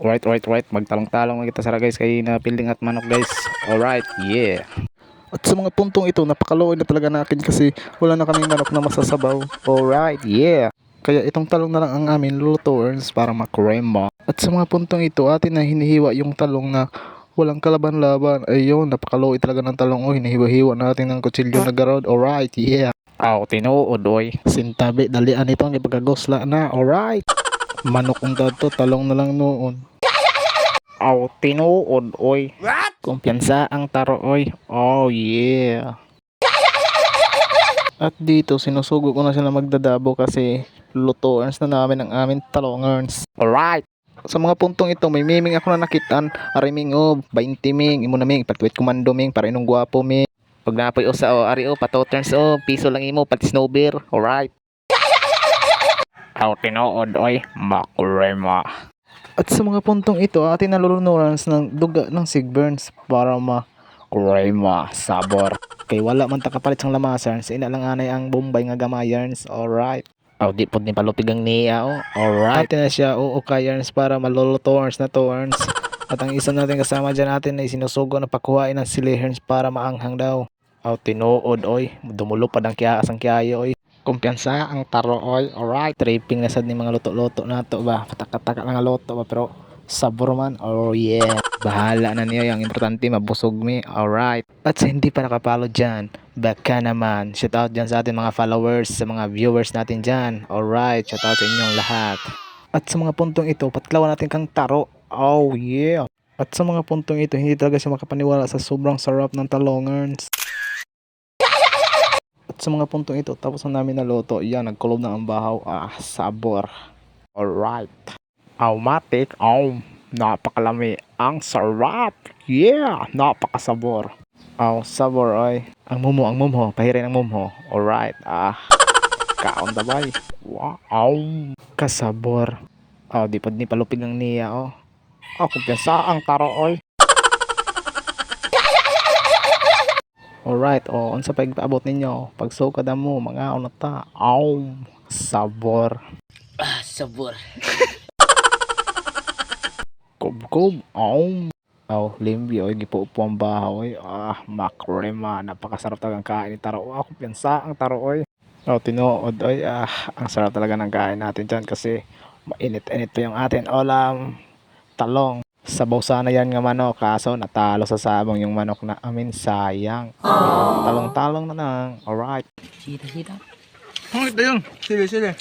Alright. Magtalong-talong na kita sa guys kay na pilding at manok guys. Alright, yeah. At sa mga puntong ito, napakaluoy na talaga natin kasi wala na kaming manok na masasabaw. Alright, yeah. Kaya itong talong na lang ang amin lulutuins para makrema. At sa mga puntong ito, atin na hinihiwa yung talong na walang kalaban-laban. Ayun, napakaluoy talaga ng talong. O, hinihiwa-hiwa natin ng kutsilyo na garod. Alright, yeah. Aw, tinuod oy. Sintabi, dalian ito ang ipagagosla na. Alright. Manok ang dato, talong na lang noon. Aw, tinuod oy. Kumpiyansa ang taro, oy. Oh, yeah. At dito, sinusugo ko na sila magdadabo kasi lutuans na namin ang aming talongers. Alright. Sa mga puntong ito, may miming ako na nakitaan. Ariming o, 20 ming, imo na ming, patwit komando ming, para inong gwapo ming. Pag napoy o sa o, ari o, patoturns o, piso lang imo, pati snowbeer. Alright. Aw, tinuod oy. Makrema. At sa mga puntong ito, atin nalulunurans ng duga ng sigburns para Krema, sabor. kay wala man takapalit sang lamasan, sa ina lang anay ang bombay nga gamayarns. Alright. Aw, di pod ni palupig ang niya o. Alright. Atin na siya uukayarns para malulutorns na torns. At ang isa natin kasama dyan natin ay sinusugo na pakuhain ng siliherns para maanghang daw. Aw, tinuod oy. Dumulupad ang kiyaas ang kiyayo oy. Kumpiyansa ang taro oy. Alright. Tripping na sad ni mga luto-luto na to ba. Pataka-taka lang ang luto ba pero sabor man. Oh yeah. Bahala na niya, yung importante mabusog mi. Alright. At sa hindi pa nakapalo dyan, baka naman. Shoutout dyan sa ating mga followers, sa mga viewers natin dyan. Alright. Shoutout sa inyong lahat. At sa mga puntong ito, patlawan natin kang taro. Oh yeah. At sa mga puntong ito, hindi talaga siya makapaniwala sa sobrang sarap ng talongers. At sa mga puntong ito, tapos na namin naluto, yan, nagkulob na ang bahaw. Ah, sabor. Alright. Aw, matik. Aw, napakalami. Ang sarap. Yeah, napakasabor. Aw, sabor ay. Ang mumho. Pahirin ang mumho. Alright. Kaon tabay. Wow. Kasabor. Aw, di pod ni palupig ang niya oh. Aw, kumpiyansa ang taro oy. Alright, unsa pa paabot ninyo? Pagsukad mo, mga unata. Aw, sabor. Sabor. Kub. Aw. Aw, limbi oy, gipuupo ang bahaw oy. Makrema. Napakasarap talagang kain ni taro. Aw, kumpiyansa ang taro oy. Aw, tinuod oy. Ang sarap talaga ng kain natin dyan kasi mainit-init pa yung atin olam. Talong. Sabaw sana yan nga manok, kaso natalo sa sabong yung manok na amin, sayang. Talong-talong na lang. Alright. Sida. Oh, ito yun. Sige.